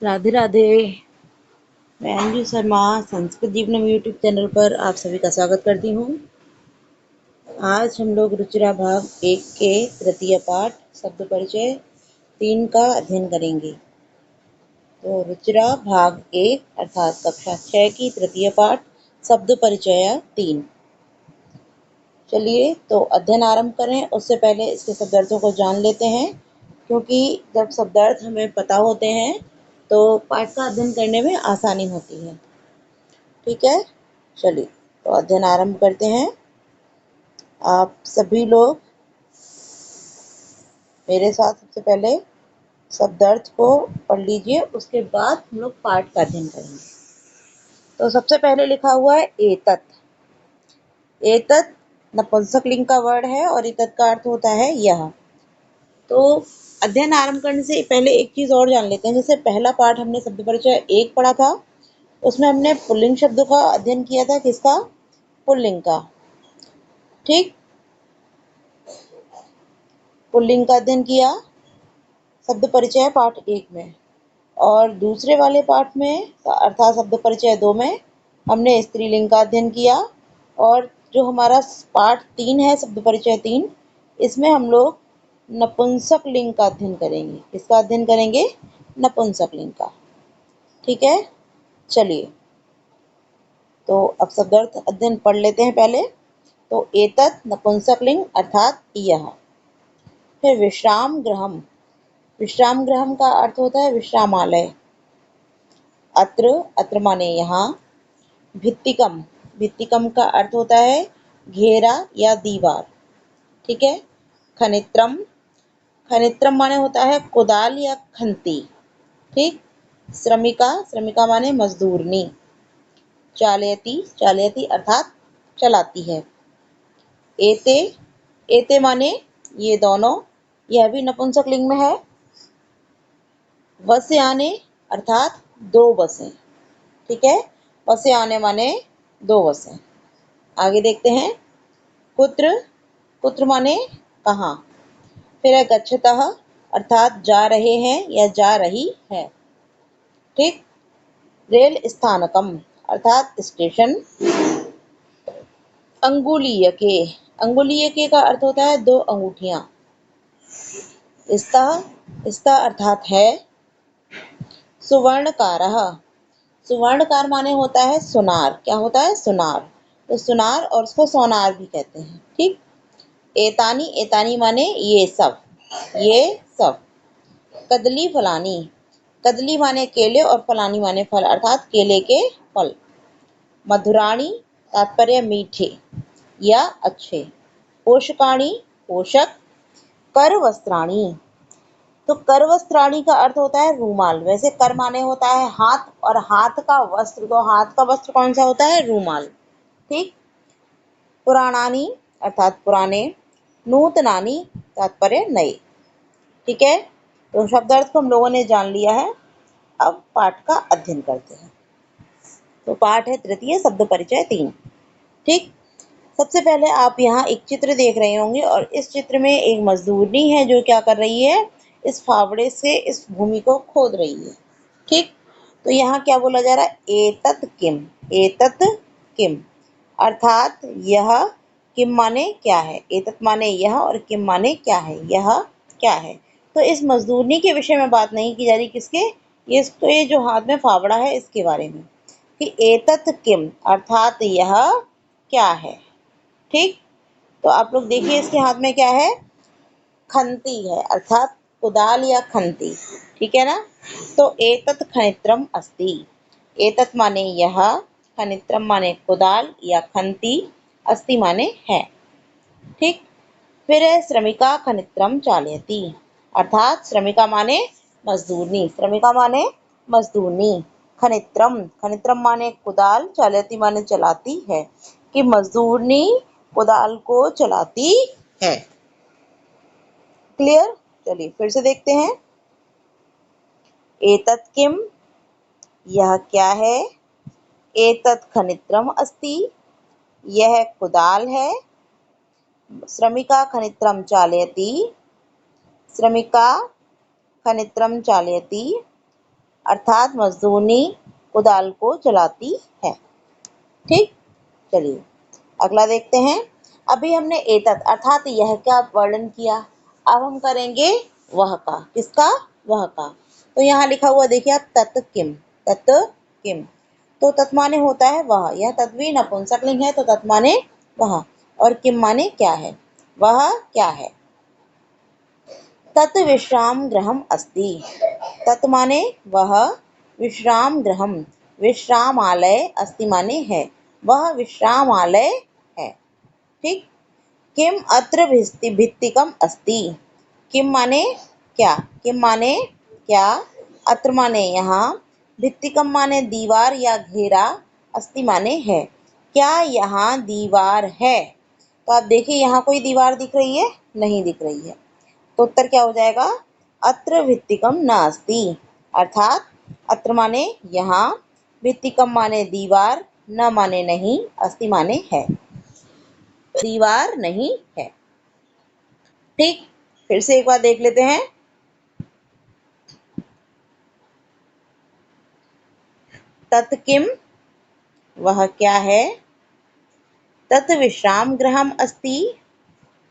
राधे राधे। मैं Anju Sharma Sanskrit जीवनम YouTube channel पर आप सभी का स्वागत करती हूँ। आज हम लोग रुचिरा भाग 1 के तृतीय पाठ शब्द परिचय 3 का अध्ययन करेंगे। तो रुचिरा भाग 1 अर्थात कक्षा 6 की तृतीय पाठ शब्द परिचय 3। चलिए तो अध्ययन आरंभ करें। उससे पहले इसके शब्दार्थों को जान लेते हैं, क्योंकि जब शब्दार्थ हमें पता होते हैं तो पाठ का अध्ययन करने में आसानी होती है। ठीक है, चलिए तो अध्ययन आरंभ करते हैं। आप सभी लोग मेरे साथ सबसे पहले शब्दार्थ को पढ़ लीजिए, उसके बाद हम लोग पाठ का अध्ययन करेंगे। तो सबसे पहले लिखा हुआ है एतत्। एतत् नपुंसकलिंग का वर्ड है और एतत् का अर्थ होता है यह। तो अध्ययन आरंभ करने से पहले एक चीज और जान लेते हैं। जैसे पहला पाठ हमने शब्द परिचय 1 पढ़ा था, उसमें हमने पुल्लिंग शब्दों का अध्ययन किया था। किसका? पुल्लिंग का। ठीक, पुल्लिंग का अध्ययन किया शब्द परिचय पाठ 1 में, और दूसरे वाले पाठ में अर्थात शब्द परिचय 2 में हमने स्त्रीलिंग का अध्ययन किया। और जो हमारा पाठ 3 है शब्द परिचय 3, इसमें हम लोग नपुंसक लिंग का अध्ययन करेंगे। किसका अध्ययन करेंगे? नपुंसक लिंग का। ठीक है, चलिए तो अब शब्दार्थ अध्ययन पढ़ लेते हैं पहले। तो एतत् नपुंसक लिंग अर्थात यह। फिर विश्राम गृहम। विश्राम गृहम का अर्थ होता है विश्रामालय। अत्र, अत्र माने यहाँ। भित्तिकम, भित्तिकम का अर्थ होता है घेरा या दीवार। ठीक है। खनित्रम, खनित्रम माने होता है कुदाल या खंती। ठीक। श्रमिका, श्रमिका माने मजदूरनी। चालयति, चालयति अर्थात चलाती है। एते, एते माने ये दोनों, यह भी नपुंसक लिंग में है। वस्य आने अर्थात 2 बसें। ठीक है, बसें आने माने 2 बसें। आगे देखते हैं। कुत्र, कुत्र माने कहाँ। फिर है गच्छतः अर्थात जा रहे हैं या जा रही है। ठीक। रेल स्थानकम अर्थात स्टेशन। अंगुलीयके, अंगुलीयके का अर्थ होता है 2 अंगूठियां। स्तः, स्तः अर्थात है। सुवर्णकारः, सुवर्णकार माने होता है सुनार। क्या होता है? सुनार। तो सुनार, और उसको सोनार भी कहते हैं। ठीक। एतानी, एतानी माने ये सब, ये सब। कदली फलानी, कदली माने केले और फलानी माने फल अर्थात केले के फल। मधुराणी तात्पर्य मीठे या अच्छे। पोषकाणी, पोषक। कर वस्त्राणी, तो कर वस्त्राणी का अर्थ होता है रूमाल। वैसे कर माने होता है हाथ, और हाथ का वस्त्र, तो हाथ का वस्त्र कौन सा होता है? रूमाल। ठीक। पुराणानी अर्थात पुराने। नूतनानी तात्पर्य नए। ठीक है, तो शब्दार्थ को हम लोगों ने जान लिया है। अब पाठ का अध्ययन करते हैं। तो पाठ है तृतीय शब्द परिचय 3। ठीक। सबसे पहले आप यहाँ एक चित्र देख रहे होंगे, और इस चित्र में एक मजदूरनी है जो क्या कर रही है? इस फावड़े से इस भूमि को खोद रही है। ठीक। तो यहाँ क्या बोला जा रहा है? एतत् किम, एतत् किम अर्थात यह। किम माने क्या है, एतत् माने यह, और किम माने क्या है, यह क्या है। तो इस मजदूरनी के विषय में बात नहीं की जा रही। किसके? ये जो हाथ में फावड़ा है इसके बारे में, कि एतत् किम अर्थात यह क्या है। ठीक। तो आप लोग देखिए इसके हाथ में क्या है? खंती है अर्थात कुदाल या खंती। ठीक है ना। तो एतत् खनित्रम अस्ति, एतत् माने यह, खनित्रम माने कुदाल या खंती, अस्ति माने है। ठीक। फिर है श्रमिका खनित्रम चालयति अर्थात श्रमिका माने मजदूरनी, श्रमिका माने मजदूरनी। खनित्रम, खनित्रम माने कुदाल, चालयति माने चलाती है, कि मजदूरनी कुदाल को चलाती है। क्लियर? चलिए फिर से देखते हैं। एतत् किम, यह क्या है। एतत् खनित्रम अस्ति, यह कुदाल है। श्रमिका खनित्रम चालयति, श्रमिका खनित्रम चालयति अर्थात मजदूरनी कुदाल को चलाती है। ठीक, चलिए अगला देखते हैं। अभी हमने एतत् अर्थात यह का वर्णन किया, अब हम करेंगे वह का। किसका? वह का। तो यहाँ लिखा हुआ देखिए आप, तत् किम। तत् किम, तो तत् माने होता है वह, यह तद्वी नपुंसकलिंग है तो तत् माने वह, और किम माने क्या है, वह क्या है। तत् विश्राम गृहम अस्ति, तत् माने वह, विश्राम गृहम विश्रामालय, अस्ति माने है, वह विश्रामालय है। ठीक, किम अत्र भित्तिकम अस्ति, किम माने क्या, किम माने क्या, अत्र माने यहाँ, भित्तिकम माने दीवार या घेरा, अस्ति माने है, क्या यहाँ दीवार है। तो आप देखिए यहाँ कोई दीवार दिख रही है? नहीं दिख रही है, तो उत्तर क्या हो जाएगा, अत्र भित्तिकम नास्ति, अर्थात अत्र माने यहाँ, भित्तिकम माने दीवार, न माने नहीं, अस्ति माने है, दीवार नहीं है। ठीक, फिर से एक बार देख लेते हैं। तत् किम, वह क्या है, तत् विश्राम गृहम अस्ति,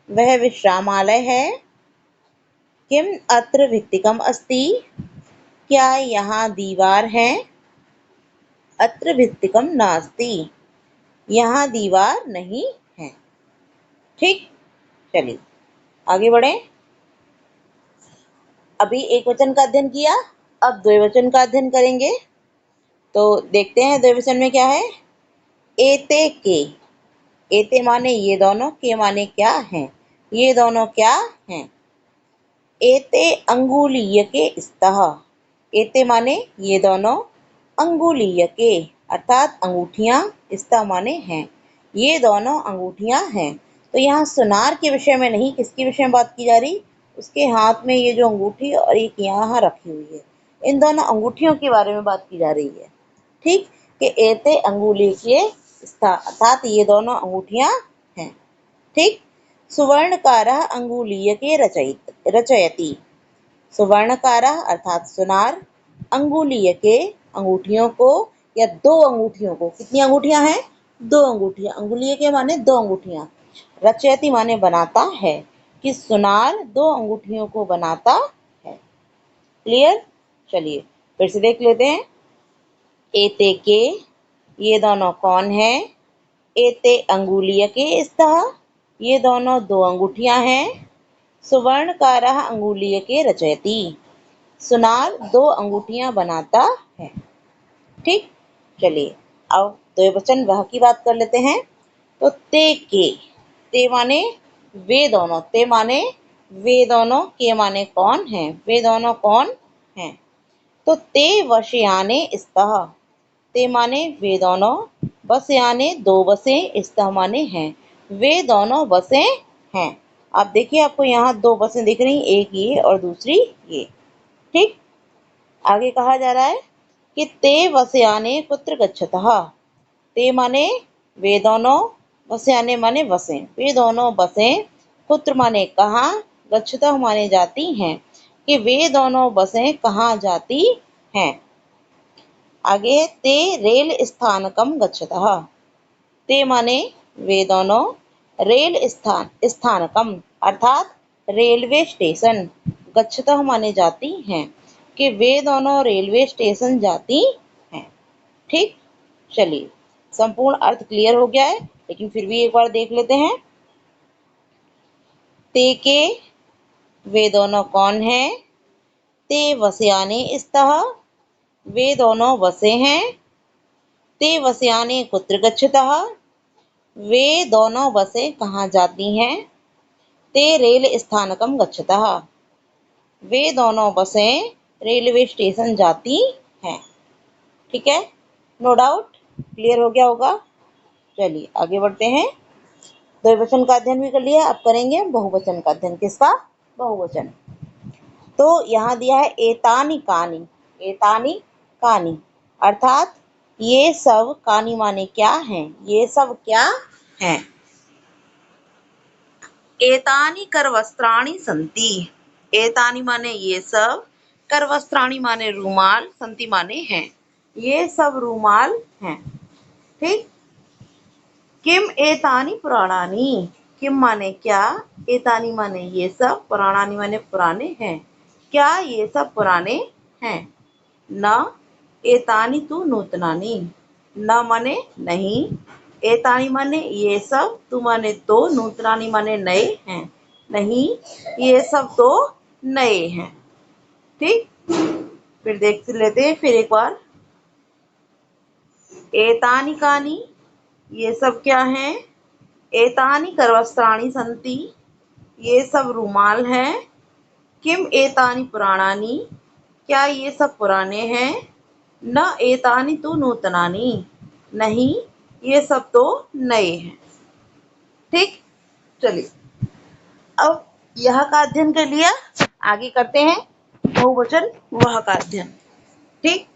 वह विश्रामालय है, किम अत्र भित्तिकम अस्ति, क्या यहाँ दीवार है, अत्र भित्तिकम नास्ति, यहाँ दीवार नहीं है। ठीक, चलिए आगे बढ़े। अभी एक वचन का अध्ययन किया, अब द्विवचन का अध्ययन करेंगे। तो देखते हैं द्विवचन में क्या है। एते के, एते माने ये दोनों, के माने क्या हैं, ये दोनों क्या हैं। एते अंगुलीय के स्तः, एते माने ये दोनों, अंगुलीय के अर्थात अंगूठियां, स्तः माने हैं, ये दोनों अंगूठियां हैं। तो यहाँ सुनार के विषय में नहीं, किसके विषय में बात की जा रही, उसके हाथ में ये जो अंगूठी और एक यहाँ रखी हुई है, इन दोनों अंगूठियों के बारे में बात की जा रही है। ठीक, कि एते अंगुली के स्तः अर्थात ये दोनों अंगूठियां हैं। ठीक, सुवर्णकारः अंगुलीयके रचयति, सुवर्णकारः अर्थात सुनार, अंगुलीयके अंगूठियों को या दो अंगूठियों को, कितनी अंगूठियां हैं, दो अंगूठियां, अंगुलीयके माने दो अंगूठियां, रचयति माने बनाता है, कि सुनार दो अंगूठियों को बनाता है। क्लियर, चलिए फिर से देख लेते हैं। एते के, ये दोनों कौन है, एते अंगुलीय के स्तः, ये दोनों दो अंगूठियां हैं, सुवर्णकारः अंगुलीय के रचयति, सुनार दो अंगूठियां बनाता है। ठीक, चलिए अब द्विवचन वह की बात कर लेते हैं। तो ते माने वे दोनों, ते माने वे दोनों, के माने कौन है, वे दोनों कौन हैं। तो ते वशयाने स्तः, ते माने वे दोनों, बस याने दो बसें, स्तः माने हैं, वे दोनों बसें हैं। आप देखिए आपको यहाँ दो बसें दिख रही, एक ये और दूसरी ये। ठीक, आगे कहा जा रहा है कि ते वस्याने कुत्र गच्छतः, ते माने वे दोनों, वस्याने माने बसें, वे दोनों बसें, कुत्र माने कहाँ, गच्छतः माने जाती हैं, कि वे दोनों बसें कहाँ जाती हैं। आगे ते रेल स्थानकम गच्छतः, ते माने वे दोनों, रेल स्थानकम अर्थात रेलवे स्टेशन, गच्छतः माने जाती हैं, कि वे दोनों रेलवे स्टेशन जाती हैं। ठीक, चलिए संपूर्ण अर्थ क्लियर हो गया है, लेकिन फिर भी एक बार देख लेते हैं। ते के, वे दोनों कौन हैं, ते वस्याने स्तः, वे दोनों बसे हैं, ते वस्याने कुत्र गच्छतः, वे दोनों बसें कहाँ जाती हैं, ते रेल स्थानकम गच्छतः, वे दोनों बसें रेलवे स्टेशन जाती हैं। ठीक है, नो डाउट क्लियर हो गया होगा। चलिए आगे बढ़ते हैं। द्विवचन का अध्ययन भी कर लिया, अब करेंगे बहुवचन का अध्ययन। किसका? बहुवचन। तो यहाँ दिया है एतानी कानी, एतानी कानी अर्थात ये सब, कानी माने क्या हैं, ये सब क्या हैं। एतानी कर वस्त्राणि संति, एतानी माने ये सब, कर वस्त्राणी माने रूमाल, संति माने हैं। ये सब रूमाल हैं। ठीक। किम एतानी पुराणानी, किम माने क्या, एतानी माने ये सब, पुराणानी माने पुराने हैं। क्या ये सब पुराने हैं। न एतानी तु नूतनानी, न माने नहीं, एतानी माने ये सब, तु माने तो, नूतनानी माने नए हैं। नहीं, ये सब तो नए हैं। ठीक। फिर देख लेते हैं फिर एक बार। एतानी कानी, ये सब क्या हैं। एतानी करवस्त्राणी संति, ये सब रूमाल हैं। किम एतानी पुराणानी, क्या ये सब पुराने हैं। न एतानी तु नूतनानी, नहीं ये सब तो नए हैं। ठीक। चलिए अब यह का अध्ययन कर लिया, आगे करते हैं बहुवचन वह का अध्ययन। ठीक।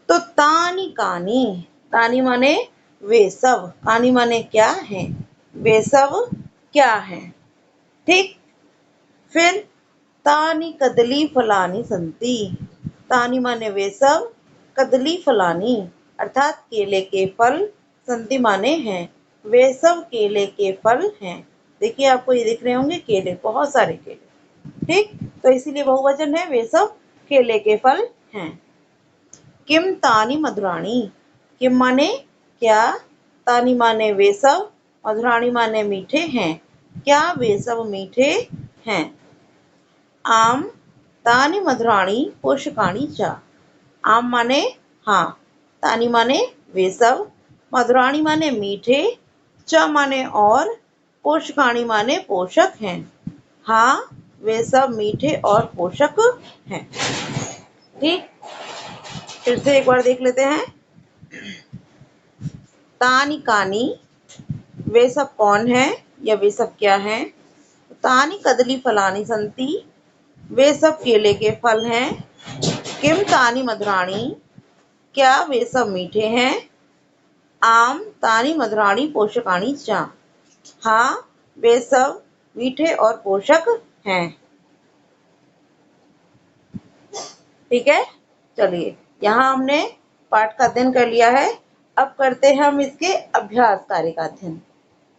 तो तानी कानी, तानी माने वे सब, कानी माने क्या है, वे सब क्या है। ठीक। फिर तानी कदली फलानी संति, तानी माने वे सब, कदली फलानी अर्थात केले के फल, संति माने हैं, वे सब केले के फल हैं। देखिए आपको ये दिख रहे होंगे केले, बहुत सारे केले। ठीक। तो इसीलिए बहुवचन है, वे सब केले के फल हैं। किम तानी मधुराणी, किम माने क्या, तानी माने वे सब, मधुराणी माने मीठे हैं। क्या वे सब मीठे हैं। आम तानी मधुराणी पोषकाणी च, आम माने हाँ, तानी माने वे सब, मधुराणी माने मीठे, च माने और, पोषकाणी माने पोषक हैं। हाँ, वे सब मीठे और पोषक हैं। ठीक। फिर से एक बार देख लेते हैं। तानी कानी, वे सब कौन है या वे सब क्या है। तानी कदली फलानी संति, वे सब केले के फल हैं। किम तानी मधुराणी, क्या वे सब मीठे हैं। आम तानी मधुराणी पोषकाणी च, हाँ वे सब मीठे और पोषक हैं। ठीक है। चलिए यहाँ हमने पाठ का अध्ययन कर लिया है। अब करते हैं हम इसके अभ्यास कार्य का अध्ययन।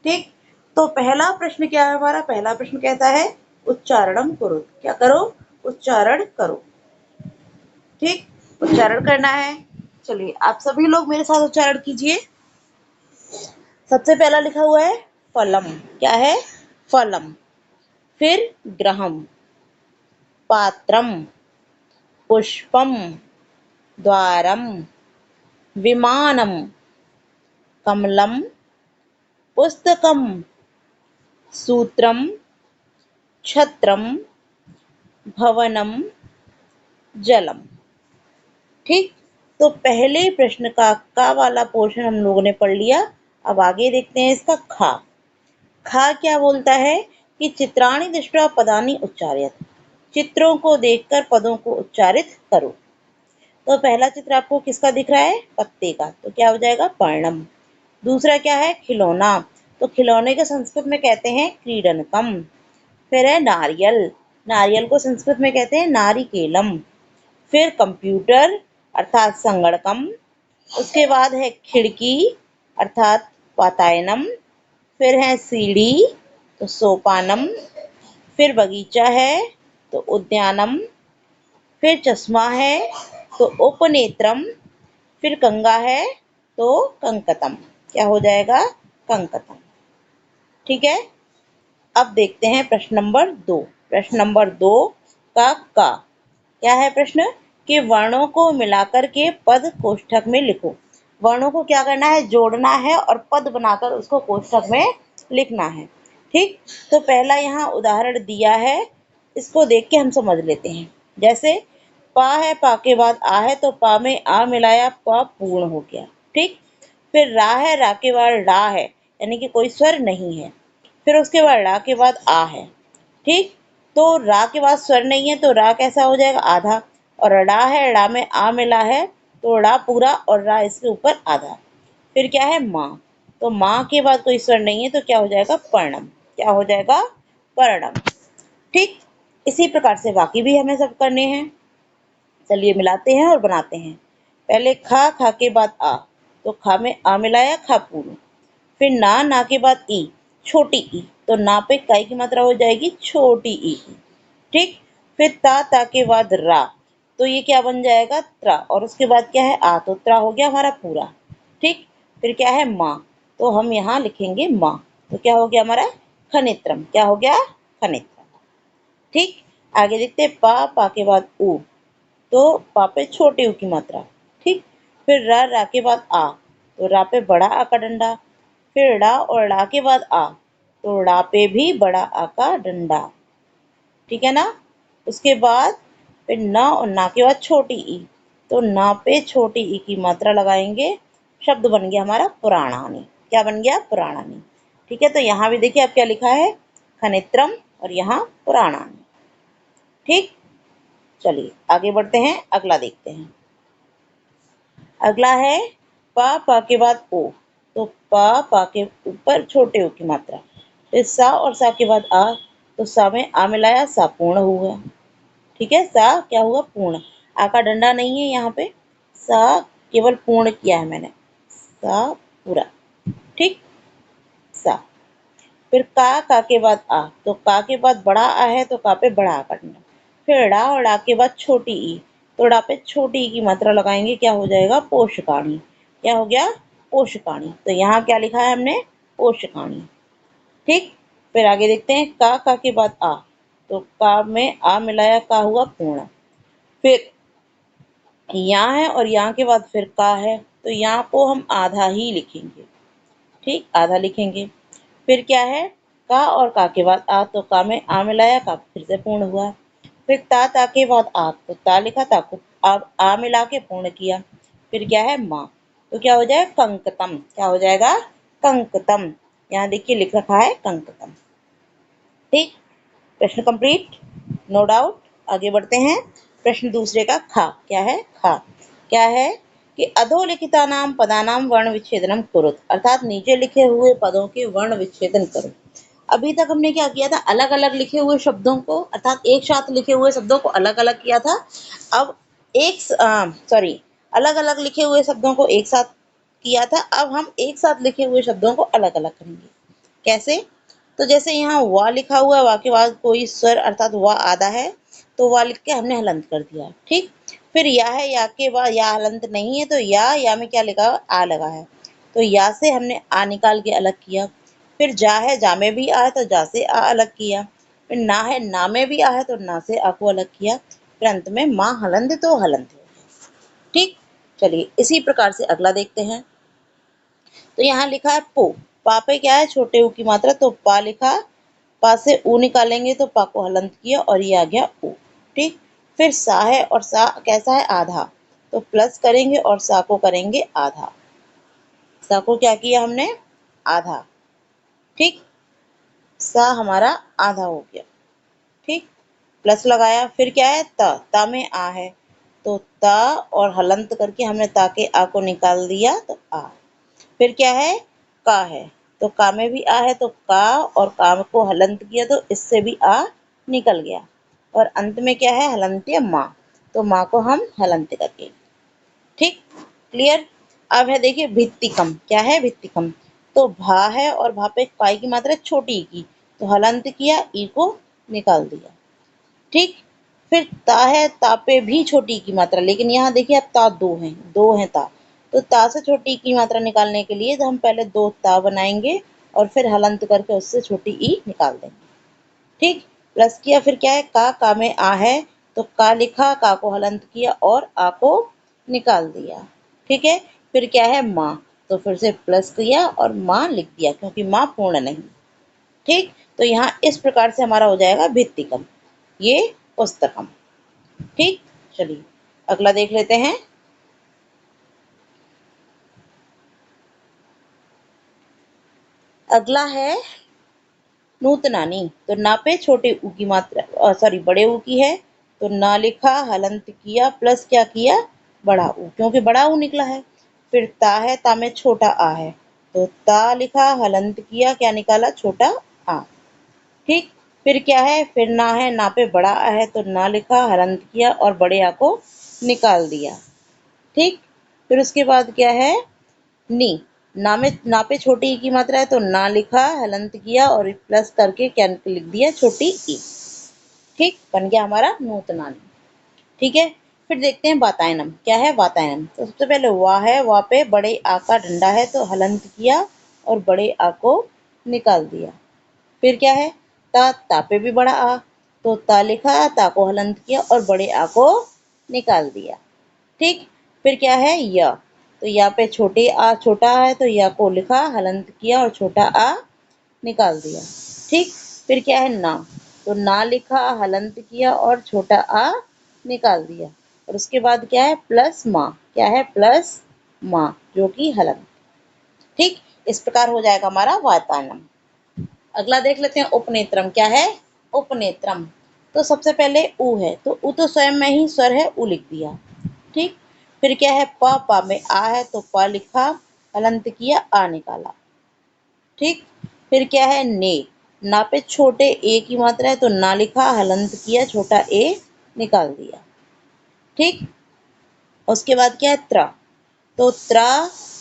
ठीक। तो पहला प्रश्न क्या है हमारा, पहला प्रश्न कहता है उच्चारणम करो, क्या करो, उच्चारण करो। ठीक। उच्चारण करना है। चलिए आप सभी लोग मेरे साथ उच्चारण कीजिए। सबसे पहला लिखा हुआ है फलम, क्या है, फलम। फिर ग्रहम, पात्रम, पुष्पम, द्वारम, विमानम, कमलम, पुस्तकम, सूत्रम, छत्रम, भवनम, जलम। ठीक। तो पहले प्रश्न का वाला पोर्शन हम लोगों ने पढ़ लिया। अब आगे देखते हैं इसका खा। खा क्या बोलता है कि चित्राणि दृष्ट्वा पदानि उच्चारयत, चित्रों को देखकर पदों को उच्चारित करो। तो पहला चित्र आपको किसका दिख रहा है, पत्ते का, तो क्या हो जाएगा पर्णम। दूसरा क्या है खिलौना, तो खिलौने को संस्कृत में कहते हैं क्रीडनकम। फिर है नारियल, नारियल को संस्कृत में कहते हैं नारिकेलम। फिर कंप्यूटर अर्थात संगणकम। उसके बाद है खिड़की अर्थात वातायनम। फिर है सीढ़ी तो सोपानम। फिर बगीचा है तो उद्यानम। फिर चश्मा है तो उपनेत्रम। फिर कंगा है तो कंकतम, क्या हो जाएगा कंकतम। ठीक है। अब देखते हैं प्रश्न नंबर 2। प्रश्न नंबर 2 का क्या है प्रश्न कि वर्णों को मिलाकर के पद कोष्ठक में लिखो। वर्णों को क्या करना है, जोड़ना है और पद बनाकर उसको कोष्ठक में लिखना है। ठीक। तो पहला यहाँ उदाहरण दिया है, इसको देख के हम समझ लेते हैं। जैसे पा है, पा के बाद आ है, तो पा में आ मिलाया, पा पूर्ण हो गया। ठीक। फिर रा है, रा के बाद रा है, यानी कि कोई स्वर नहीं है। फिर उसके बाद रा के बाद आ है। ठीक। तो रा के बाद स्वर नहीं है तो रा कैसा हो जाएगा आधा, और ड़ा है, ड़ा में आ मिला है तो ड़ा पूरा और रा इसके ऊपर आधा। फिर क्या है माँ, तो माँ के बाद कोई स्वर नहीं है तो क्या हो जाएगा पर्णम, क्या हो जाएगा पर्णम। ठीक। इसी प्रकार से बाकी भी हमें सब करने हैं। चलिए मिलाते हैं और बनाते हैं। पहले खा, खा के बाद आ, तो खा में आ मिलाया, खा पूर्ण। फिर ना, ना के बाद ई, छोटी ई, तो ना पे काई की मात्रा हो जाएगी छोटी ई की। ठीक। फिर ता के बाद रा, तो ये क्या बन जाएगा त्रा, और उसके बाद क्या है आ, तो त्रा हो गया हमारा पूरा। ठीक। फिर क्या है माँ, तो हम यहाँ लिखेंगे माँ, तो क्या हो गया हमारा खनित्रम, क्या हो गया खनित्रम। ठीक। आगे देखते हैं पा के बाद ऊ, तो पा पे छोटे ऊ की मात्रा। ठीक। फिर रा के बाद आ, तो रा पे बड़ा आ का डंडा। फिर ड़ा और ड़ा के बाद आ, तो ड़ा पे भी बड़ा आ का डंडा। ठीक है ना। उसके बाद फिर ना और ना के बाद छोटी ई, तो ना पे छोटी ई की मात्रा लगाएंगे। शब्द बन गया हमारा पुराणानी। क्या बन गया पुराणानी। ठीक है, तो यहाँ भी देखिए अब क्या लिखा है खनित्रम और यहाँ पुराणानी। ठीक। चलिए आगे बढ़ते हैं, अगला देखते हैं। अगला है पा के बाद ओ, तो पा के ऊपर छोटे ओ की मात्रा। फिर सा और सा के बाद आ, तो सा में आ मिलाया, सा पूर्ण हुआ। ठीक है, सा क्या हुआ पूर्ण। आ का डंडा नहीं है यहाँ पे, सा केवल पूर्ण किया है मैंने, सा पूरा। ठीक। सा। फिर का के बाद आ, तो का के बाद बड़ा आ है, तो का पे बड़ा आ का डंडा। फिर ड़ा और ड़ा के बाद छोटी ई, तो ड़ा पे छोटी ई की मात्रा लगाएंगे, क्या हो जाएगा पोषकाणी। क्या हो गया पोषकाणी, तो यहाँ क्या लिखा है हमने पोषकाणी। ठीक। फिर आगे देखते हैं का के बाद आ, तो का में आ मिलाया, का हुआ पूर्ण। फिर यहाँ है और यहाँ के बाद फिर का है, तो यहाँ को हम आधा ही लिखेंगे। ठीक, आधा लिखेंगे। फिर क्या है का और का के बाद आ, तो का में आ मिलाया, का फिर से पूर्ण हुआ। फिर ता के बाद आ, तो ता लिखा, ता को आ मिला के पूर्ण किया। फिर क्या है माँ, तो क्या हो जाएगा कंकतम। क्या हो जाएगा कंकतम। यहाँ देखिए लिख रखा है कंकतम। ठीक। प्रश्न कंप्लीट, नो डाउट। आगे बढ़ते हैं। प्रश्न दूसरे का खा, क्या है खा, क्या है कि अधोलिखिता नाम पदानाम वर्ण विच्छेदनम कुरुत, अर्थात नीचे लिखे हुए पदों के वर्ण विच्छेदन करो। अभी तक हमने क्या किया था, अलग अलग लिखे हुए शब्दों को, अर्थात एक साथ लिखे हुए शब्दों को अलग अलग किया था। अब अलग अलग लिखे हुए शब्दों को एक साथ किया था, अब हम एक साथ लिखे हुए शब्दों को अलग अलग करेंगे। कैसे, तो जैसे यहाँ वा लिखा हुआ है, वा के बाद कोई स्वर अर्थात वा आधा है, तो वा लिख के हमने हलंत कर दिया। ठीक। फिर या है, या के बाद या हलंत नहीं है, तो या में क्या लिखा आ लगा है, तो या से हमने आ निकाल के अलग किया। फिर जा है, जा में भी आ है, तो जा से आ अलग किया। फिर ना है, ना में भी आ है, तो ना से आ को अलग किया। फिर अंत में माँ हलंत, तो हलंत हो गया। ठीक। चलिए इसी प्रकार से अगला देखते हैं। तो यहाँ लिखा है पो, पा पे क्या है छोटे ऊ की मात्रा, तो पा लिखा, पा से ऊ निकालेंगे, तो पा को हलंत किया और ये आ गया ऊ। ठीक। फिर सा है और सा कैसा है आधा, तो प्लस करेंगे और सा को करेंगे आधा। सा को क्या किया हमने आधा। ठीक। सा हमारा आधा हो गया। ठीक। प्लस लगाया। फिर क्या है ता में आ है, तो ता और हलंत करके हमने ता के आ को निकाल दिया, तो आ। फिर क्या है का है, तो का में भी आ है, तो का और का को हलंत किया, तो इससे भी आ निकल गया। और अंत में क्या है हलंत्य माँ, तो माँ को हम हलंत करके। ठीक। क्लियर। अब है देखिए भित्तिकम, क्या है भित्तिकम, तो भा है और भा पे पाई की मात्रा छोटी की, तो हलंत किया, ई को निकाल दिया। ठीक। फिर ता है, ता पे भी छोटी की मात्रा, लेकिन यहाँ देखिए अब ता दो हैं ता, तो ता से छोटी की मात्रा निकालने के लिए तो हम पहले दो ता बनाएंगे और फिर हलंत करके उससे छोटी ई निकाल देंगे। ठीक। प्लस किया। फिर क्या है का में आ है, तो का लिखा, का को हलंत किया और आ को निकाल दिया। ठीक है। फिर क्या है माँ, तो फिर से प्लस किया और माँ लिख दिया, क्योंकि माँ पूर्ण नहीं। ठीक। तो यहाँ इस प्रकार से हमारा हो जाएगा भित्तिकम, ये पुस्तकम। ठीक। चलिए अगला देख लेते हैं। अगला है नूतनानी, तो ना पे छोटे ऊ की मात्रा बड़े ऊ की है, तो ना लिखा, हलंत किया, प्लस क्या किया बड़ा ऊ, क्योंकि बड़ा ऊ निकला है। फिर ता है, ता में छोटा आ है, तो ता लिखा, हलंत किया, क्या निकाला छोटा आ। ठीक। फिर क्या है फिर ना है, ना पे बड़ा आ है, तो ना लिखा, हलंत किया और बड़े आ को निकाल दिया। ठीक, फिर उसके बाद क्या है, नी, ना में ना पे छोटी ई की मात्रा है तो ना लिखा, हलंत किया और प्लस करके क्या लिख दिया, छोटी ई। ठीक, बन गया हमारा नूतनानी। ठीक है, फिर देखते हैं वातायनम। क्या है वातायनम? तो सबसे पहले वाह है, वाह पे बड़े आ का डंडा है तो हलंत किया और बड़े आ को निकाल दिया। फिर क्या है, ता, ता पे भी बड़ा आ तो ता लिखा, ता को हलंत किया और बड़े आ को निकाल दिया। ठीक, फिर क्या है य, तो या पे छोटे आ छोटा है तो या को लिखा, हलंत किया और छोटा आ निकाल दिया। ठीक, फिर क्या है ना, तो ना लिखा, हलंत किया और छोटा आ निकाल दिया। और उसके बाद क्या है प्लस माँ, क्या है प्लस माँ जो कि हलंत। ठीक, इस प्रकार हो जाएगा हमारा वातायनम। अगला देख लेते हैं उपनेत्रम। क्या है उपनेत्रम? तो सबसे पहले उ है तो उ तो स्वयं में ही स्वर है, उ लिख दिया। ठीक, फिर क्या है प, पा में आ है तो प लिखा, हलंत किया, आ निकाला। ठीक, फिर क्या है ने, ना पे छोटे ए की मात्रा है तो ना लिखा, हलंत किया, छोटा ए निकाल दिया। ठीक, उसके बाद क्या है त्र, तो त्र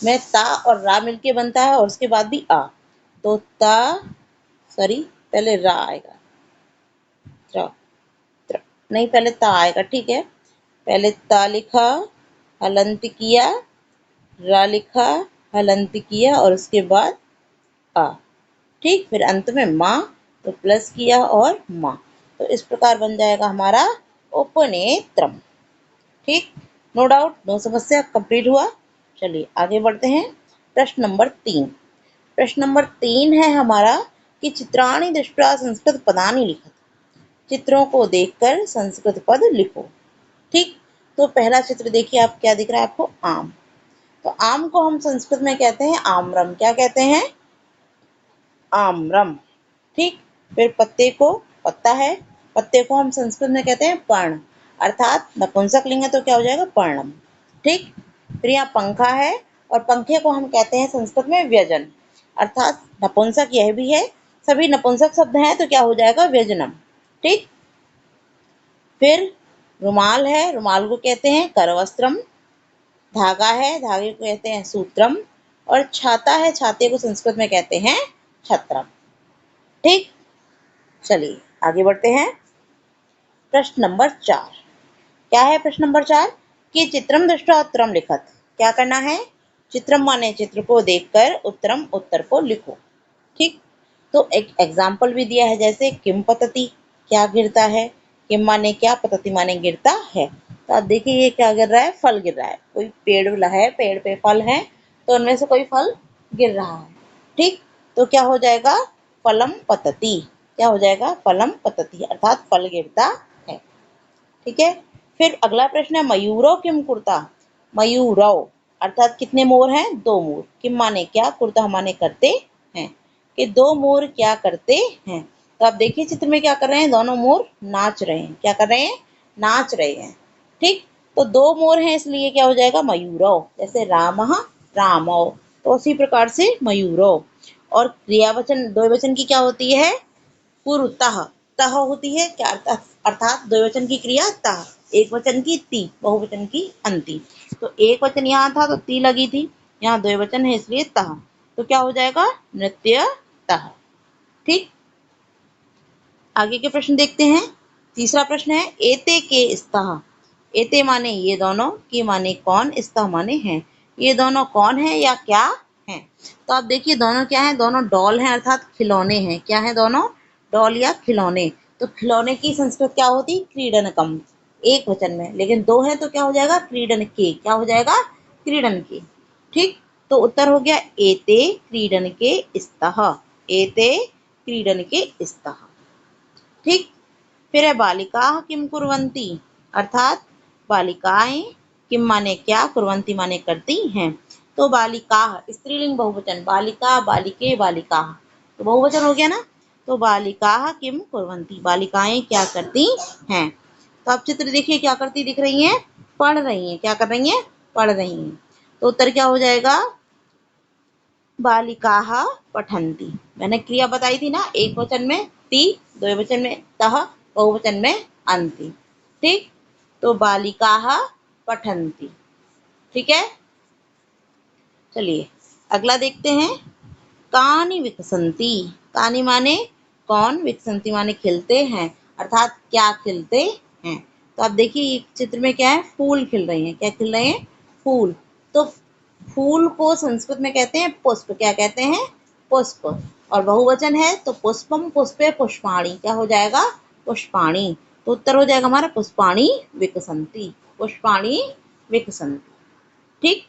में ता और रा मिलके बनता है और उसके बाद भी आ, तो ता, सॉरी पहले रा आएगा, त्र, त्र, नहीं पहले ता आएगा। ठीक है, पहले ता लिखा, हलंत किया, रा लिखा, हलंत किया और उसके बाद आ। ठीक, फिर अंत में माँ तो प्लस किया और माँ, तो इस प्रकार बन जाएगा हमारा उपनेत्रम। ठीक, नो डाउट, नो समस्या, कंप्लीट हुआ। चलिए आगे बढ़ते हैं। प्रश्न नंबर 3। प्रश्न नंबर 3 है हमारा कि चित्राणि दृष्ट्वा संस्कृत पदानि लिखत, चित्रों को देखकर संस्कृत पद लिखो। ठीक, तो पहला चित्र देखिए, आप क्या दिख रहा है आपको, आम। तो आम को हम संस्कृत में कहते हैं आम्रम। क्या कहते हैं, आम्रम। ठीक, फिर पत्ते को, पत्ता है, पत्ते को हम संस्कृत में कहते हैं पर्ण, अर्थात नपुंसक लिंग है तो क्या हो जाएगा, पर्णम। ठीक, फिर यहाँ पंखा है और पंखे को हम कहते हैं संस्कृत में व्यजन, अर्थात नपुंसक यह भी है, सभी नपुंसक शब्द हैं तो क्या हो जाएगा, व्यजनम। ठीक, फिर रुमाल है, रुमाल को कहते हैं करवस्त्रम। धागा है, धागे को कहते हैं सूत्रम। और छाता है, छाते को संस्कृत में कहते हैं छत्रम। ठीक, चलिए आगे बढ़ते हैं। प्रश्न नंबर 4। क्या है प्रश्न नंबर 4 कि चित्रम दृष्ट्वा उत्तरम लिखत। क्या करना है, चित्रम माने चित्र को देखकर, उत्तरम उत्तर को लिखो। ठीक, तो एक एग्जाम्पल भी दिया है, जैसे किम पतति, क्या गिरता है, किम माने क्या, पतति माने गिरता है। तो आप देखिए ये क्या गिर रहा है, फल गिर रहा है, कोई पेड़ है, पेड़ पे फल है तो उनमें से कोई फल गिर रहा है। ठीक, तो क्या हो जाएगा, फलम पतति, क्या हो जाएगा, फलम पतति, अर्थात फल गिरता है। ठीक है, फिर अगला प्रश्न है मयूरो किम कुर्ता, मयूरो अर्थात कितने मोर हैं, दो मोर, किम माने क्या, कुर्ता माने करते हैं, कि दो मोर क्या करते हैं। तो आप देखिए चित्र में क्या कर रहे हैं, दोनों मोर नाच रहे हैं, क्या कर रहे हैं, नाच रहे हैं। ठीक, तो दो मोर हैं इसलिए क्या हो जाएगा, मयूरो, जैसे रामः रामौ, तो उसी प्रकार से मयूरो। और क्रियावचन द्विवचन की क्या होती है, कुरुतः, तह होती है क्या, अर्थात द्विवचन की क्रिया तह, एक वचन की ती, बहुवचन की अंति। तो एक वचन यहाँ था तो ती लगी थी, यहाँ द्विवचन है इसलिए तह, तो क्या हो जाएगा, नृत्य तह। ठीक, आगे के प्रश्न देखते हैं। तीसरा प्रश्न है एते के स्तः, एते माने ये दोनों, की माने कौन, स्तः माने हैं, ये दोनों कौन है या क्या है। तो आप देखिए दोनों क्या है, दोनों डॉल हैं, अर्थात खिलौने हैं। क्या है दोनों, डॉल या खिलौने। तो खिलौने की संस्कृत क्या होती, क्रीडनकम, एक वचन में, लेकिन दो है तो क्या हो जाएगा, क्रीडन के, क्या हो जाएगा, क्रीडन के। ठीक, तो उत्तर हो गया एते क्रीडन के स्तः, एते क्रीडन के स्तः। ठीक, फिर है बालिका किम कुर्वन्ति, अर्थात बालिकाएं, किम माने क्या, कुर्वन्ति माने करती हैं। तो बालिका स्त्रीलिंग बहुवचन, बालिका, बालिके, बालिका, तो बहुवचन हो गया ना। तो बालिका किम कुर्वन्ति, बालिकाएं क्या करती हैं। तो आप चित्र देखिए क्या करती दिख रही हैं, पढ़ रही हैं, क्या कर रही हैं, पढ़ रही हैं। तो उत्तर क्या हो जाएगा, बालिकाः पठन्ति। मैंने क्रिया बताई थी ना, एक वचन में ती, द्विवचन में तः, बहुवचन में अन्ति। ठीक, तो बालिकाः पठन्ति। ठीक है, चलिए अगला देखते हैं। कानि विकसन्ति। कानि माने कौन, विकसन्ति माने खिलते हैं, अर्थात क्या खिलते हैं। तो आप देखिए ये चित्र में क्या है, फूल खिल रहे हैं। क्या खिल रहे हैं, फूल। तो फूल को संस्कृत में कहते हैं पुष्प। क्या कहते हैं, पुष्प। और बहुवचन है तो पुष्पम पुष्पे पुष्पाणि। क्या हो जाएगा, पुष्पाणि। तो उत्तर हो जाएगा हमारा पुष्पाणि विकसन्ति। पुष्पाणि विकसन्ति। ठीक,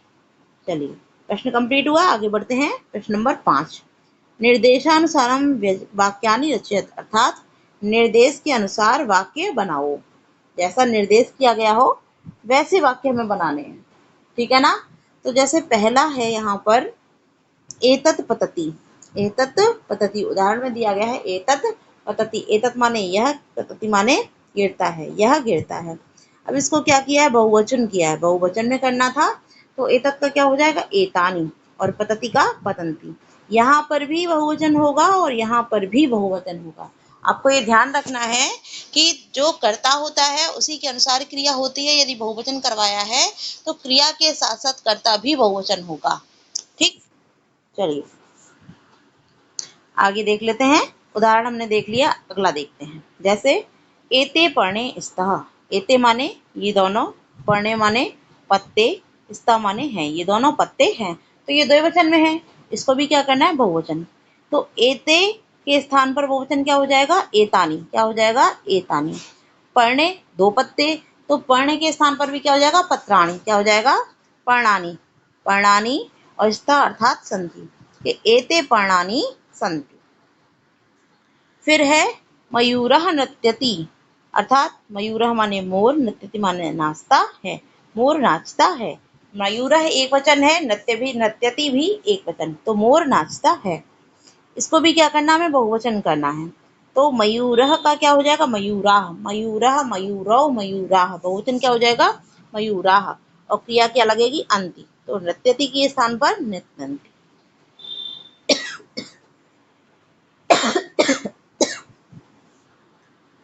चलिए प्रश्न कंप्लीट हुआ। आगे बढ़ते हैं प्रश्न नंबर 5। निर्देशानुसारम वाक्यानि रचयत, अर्थात निर्देश के अनुसार वाक्य बनाओ। जैसा निर्देश किया गया हो वैसे वाक्य हमें बनाने हैं। ठीक है ना। तो जैसे पहला है यहाँ पर एतत् पतति। एतत् पतति उदाहरण में दिया गया है एतत् पतति। एतत् माने यह, पतति माने गिरता है, यह गिरता है। अब इसको क्या किया है, बहुवचन किया है। बहुवचन में करना था तो एतत् का क्या हो जाएगा, एतानि, और पतति का पतन्ति। यहाँ पर भी बहुवचन होगा और यहाँ पर भी बहुवचन होगा। आपको ये ध्यान रखना है कि जो कर्ता होता है उसी के अनुसार क्रिया होती है। यदि बहुवचन करवाया है तो क्रिया के साथ साथ कर्ता भी बहुवचन होगा। ठीक, चलिए आगे देख लेते हैं। उदाहरण हमने देख लिया, अगला देखते हैं। जैसे एते पर्णे स्तः। एते माने ये दोनों, पर्णे माने पत्ते, स्तः माने हैं, ये दोनों पत्ते हैं। तो ये द्विवचन में है, इसको भी क्या करना है, बहुवचन। तो एते के स्थान पर बहुवचन क्या हो जाएगा, एतानि। क्या हो जाएगा, एतानि। पर्णे दो पत्ते, तो पर्णे के स्थान पर भी क्या हो जाएगा, पत्राणि। क्या हो जाएगा, पर्णानि। पर्णानि और स्तः अर्थात सन्ति। एते पर्णानि सन्ति। फिर है मयूरः नृत्यति, अर्थात मयूरः माने मोर, नृत्यति माने नाचता है, मोर नाचता है। मयूरः एक वचन है, नृत्यति भी एक वचन, तो मोर नाचता है। इसको भी क्या करना है, बहुवचन करना है। तो मयूरः का क्या हो जाएगा, मयूराः। मयूरः, मयूरौ, मयूराः। बहुवचन क्या हो जाएगा, मयूराः। और क्रिया क्या लगेगी, अन्ति। तो नृत्यति के स्थान पर नृत्यन्ति।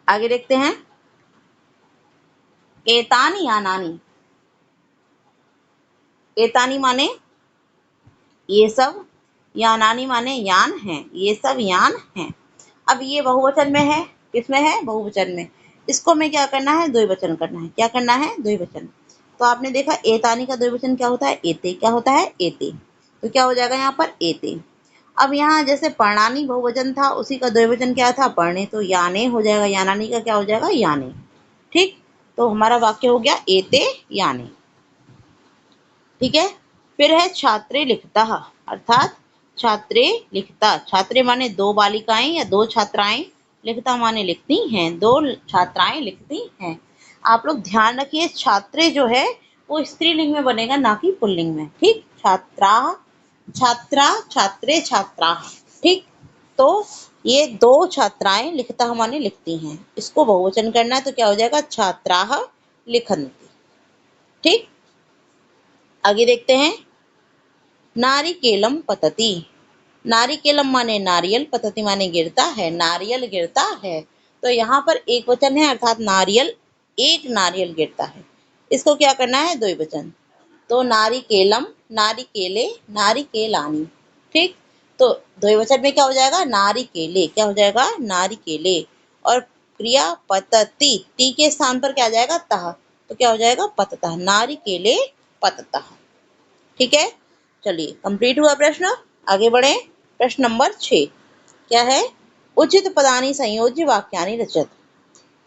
आगे देखते हैं। एतानि यानानि। एतानि माने ये सब, यानानि माने यान हैं, ये सब यान हैं। अब ये बहुवचन में है, किसमें है, बहुवचन में। इसको हमें क्या करना है, द्विवचन करना है। क्या करना है, द्विवचन। तो आपने देखा एतानि का द्विवचन क्या होता है, एते। क्या होता है, एते। तो क्या हो जाएगा यहाँ पर, एते। अब यहाँ जैसे पर्णानि बहुवचन था, उसी का द्विवचन क्या था, पर्णे, तो याने हो जाएगा। यानानि का क्या हो जाएगा, याने। ठीक, तो हमारा वाक्य हो गया एते याने। ठीक है। फिर है छात्रे लिखता, अर्थात छात्रे लिखता। छात्रे माने दो बालिकाएं या दो छात्राएं, लिखता माने लिखती हैं, दो छात्राएं लिखती हैं। आप लोग ध्यान रखिए, छात्रे जो है वो स्त्रीलिंग में बनेगा, ना कि पुल्लिंग में। ठीक, छात्रा, छात्रा, छात्रे, छात्रा। ठीक, तो ये दो छात्राएं लिखता माने लिखती हैं, इसको बहुवचन करना है तो क्या हो जाएगा, छात्राः लिखन्ति। ठीक, आगे देखते हैं। नारिकेलम पतति। नारिकेलम माने नारियल, पतति माने गिरता है, नारियल गिरता है। तो यहाँ पर एक वचन है, अर्थात नारियल, एक नारियल गिरता है। इसको क्या करना है, द्विवचन। तो नारिकेलम, नारिकेले, नारिकेलानि। ठीक, तो द्विवचन में क्या हो जाएगा, नारिकेले। क्या हो जाएगा, नारिकेले। और क्रिया पतति, ती के स्थान पर क्या आ जाएगा, तः। तो क्या हो जाएगा, पततः। नारिकेले पततः। ठीक है, चलिए कंप्लीट हुआ प्रश्न। आगे बढ़े। प्रश्न नंबर 6 क्या है, उचित पदानि संयोज्य वाक्यानि रचत।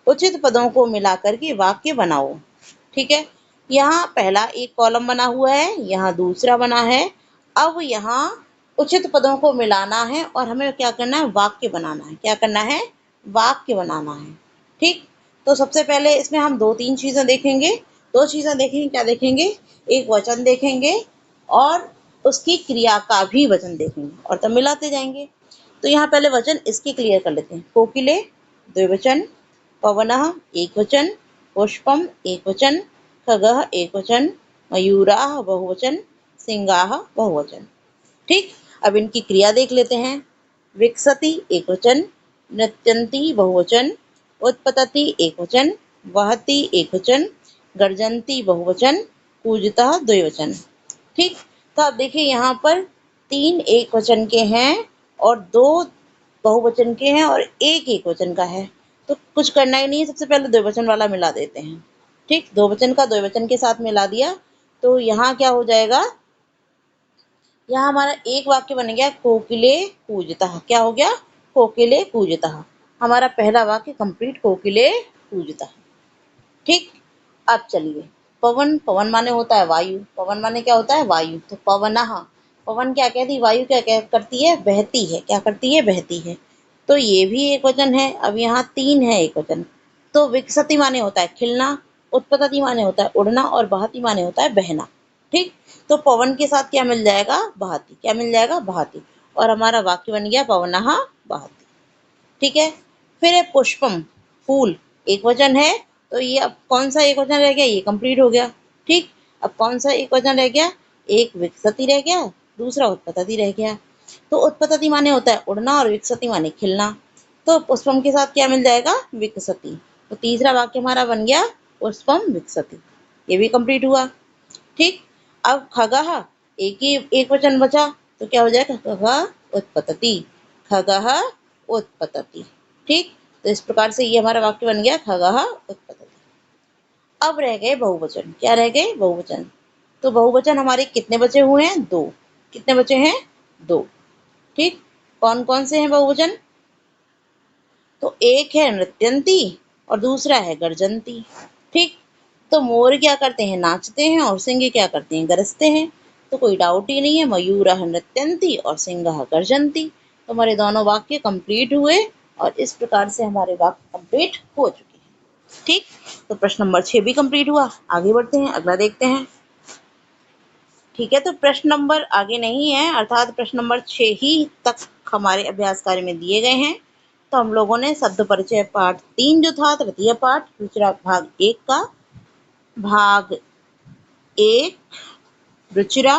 उचित पदों को मिलाकर के वाक्य बनाओ। ठीक है, यहाँ पहला एक कॉलम बना हुआ है, यहाँ दूसरा बना है। अब यहाँ उचित पदों को मिलाना है और हमें क्या करना है, वाक्य बनाना है। क्या करना है, वाक्य बनाना है। ठीक, तो सबसे पहले इसमें हम दो तीन चीजें देखेंगे। दो चीजें देखेंगे, क्या देखेंगे, एक वचन देखेंगे और उसकी क्रिया का भी वचन देखेंगे, और तब मिलाते जाएंगे। तो यहाँ पहले वचन इसके क्लियर कर लेते हैं। कोकिले द्विवचन, पवनः एक वचन, पुष्पम एक वचन, खगः एक वचन, मयूराः बहुवचन, सिंहाः बहुवचन। ठीक, अब इनकी क्रिया देख लेते हैं। विकसति एक वचन, नृत्यन्ति बहुवचन, उत्पतति एक वचन, वहति एक वचन, गर्जन्ति बहुवचन, कूजतः द्विवचन। ठीक, तो आप देखिए यहाँ पर 3 एक वचन के हैं और 2 बहुवचन के हैं और 1 एक वचन का है। तो कुछ करना ही नहीं है, सबसे पहले द्विवचन वाला मिला देते हैं। ठीक, दो वचन का द्विवचन के साथ मिला दिया तो यहाँ क्या हो जाएगा, यहाँ हमारा एक वाक्य बन गया कोकिले कूजतः। क्या हो गया, कोकिले कूजतः। हमारा पहला वाक्य कंप्लीट, कोकिले कूजतः। ठीक, अब चलिए पवन, पवन माने होता है वायु, पवन माने क्या होता है वायु, तो पवनः, पवन क्या कहती, वायु क्या करती है, बहती है। क्या करती है, बहती है। तो ये भी एक वचन है। अब यहाँ 3 है एक वचन। तो विकसति माने होता है खिलना, उत्पतति माने होता है उड़ना और बहती माने होता है बहना। ठीक, तो पवन के साथ क्या मिल जाएगा, बहती। क्या मिल जाएगा, बहती। और हमारा वाक्य बन गया पवनः बहती। ठीक है, फिर है पुष्पम, फूल, एक वचन है। तो ये अब कौन सा एक वचन रह गया, ये कंप्लीट हो गया। ठीक, अब कौन सा एक वचन रह गया, एक विकसति रह गया, दूसरा उत्पत्ति रह गया। तो उत्पत्ति माने होता है उड़ना और विकसति माने खिलना। तो पुष्पम के साथ क्या मिल जाएगा, विकसति। तो तीसरा वाक्य हमारा बन गया पुष्पम विकसति, ये भी कंप्लीट हुआ। ठीक, अब खगः, एक ही एक वचन बचा तो क्या हो जाएगा, खगः उत्पतति, खगः उत्पतति। ठीक, तो इस प्रकार से ये हमारा वाक्य बन गया खगः उत्पतति। अब रह गए बहुवचन। क्या रह गए, बहुवचन। तो बहुवचन हमारे कितने बचे हुए हैं, 2। कितने बचे हैं, 2। ठीक, कौन कौन से हैं बहुवचन, तो एक है नृत्यंती और दूसरा है गर्जन्ती। ठीक, तो मोर क्या करते हैं, नाचते हैं, और सिंह क्या करते हैं, गरजते हैं। तो कोई डाउट ही नहीं है, मयूरः नृत्यन्ति और सिंहः गर्जन्ति। तो हमारे दोनों वाक्य कंप्लीट हुए और इस प्रकार से हमारे वाक्य कंप्लीट हो चुके हैं। ठीक, तो प्रश्न नंबर 6 भी कंप्लीट हुआ। आगे बढ़ते हैं, अगला देखते हैं। ठीक है, तो प्रश्न नंबर आगे नहीं है, अर्थात प्रश्न नंबर 6 ही तक हमारे अभ्यास कार्य में दिए गए हैं। तो हम लोगों ने शब्द परिचय पाठ 3 जो था, तृतीय पाठ, दूसरा भाग 1 का, भाग 1 रुचिरा,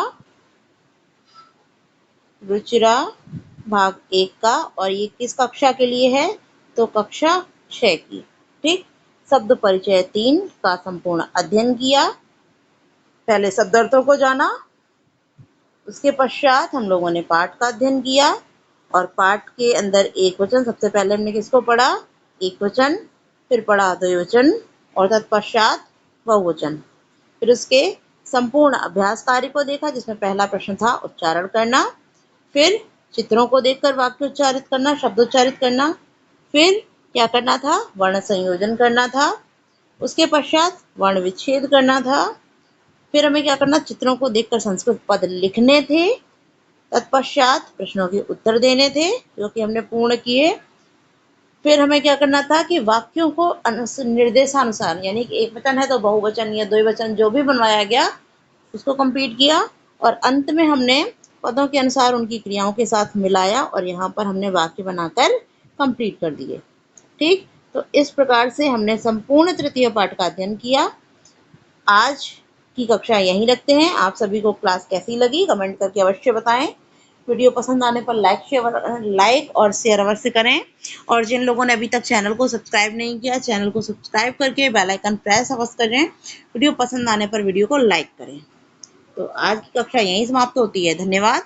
रुचिरा भाग 1 का, और ये किस कक्षा के लिए है, तो कक्षा 6 की। ठीक, शब्द परिचय 3 का संपूर्ण अध्ययन किया, पहले शब्दार्थों को जाना, उसके पश्चात हम लोगों ने पाठ का अध्ययन किया और पाठ के अंदर एक वचन, सबसे पहले हमने किसको पढ़ा, एक वचन, फिर पढ़ा द्विवचन और तत्पश्चात बहुवचन। फिर उसके संपूर्ण अभ्यास कार्य को देखा जिसमें पहला प्रश्न था उच्चारण करना, फिर चित्रों को देखकर वाक्य उच्चारित करना, शब्द उच्चारित करना, फिर क्या करना था, वर्ण संयोजन करना था, उसके पश्चात वर्ण विच्छेद करना था, फिर हमें क्या करना, चित्रों को देखकर संस्कृत पद लिखने थे, तत्पश्चात प्रश्नों के उत्तर देने थे जो कि हमने पूर्ण किए। फिर हमें क्या करना था कि वाक्यों को निर्देशानुसार, यानी कि एक वचन है तो बहुवचन या द्विवचन जो भी बनवाया गया उसको कंप्लीट किया, और अंत में हमने पदों के अनुसार उनकी क्रियाओं के साथ मिलाया और यहाँ पर हमने वाक्य बनाकर कंप्लीट कर दिए। ठीक, तो इस प्रकार से हमने संपूर्ण तृतीय पाठ का अध्ययन किया। आज की कक्षा यहीं रखते हैं। आप सभी को क्लास कैसी लगी कमेंट करके अवश्य बताएं। वीडियो पसंद आने पर लाइक और शेयर अवश्य करें, और जिन लोगों ने अभी तक चैनल को सब्सक्राइब नहीं किया, चैनल को सब्सक्राइब करके बेल आइकन प्रेस अवश्य करें। वीडियो पसंद आने पर वीडियो को लाइक करें। तो आज की कक्षा यहीं समाप्त होती है। धन्यवाद।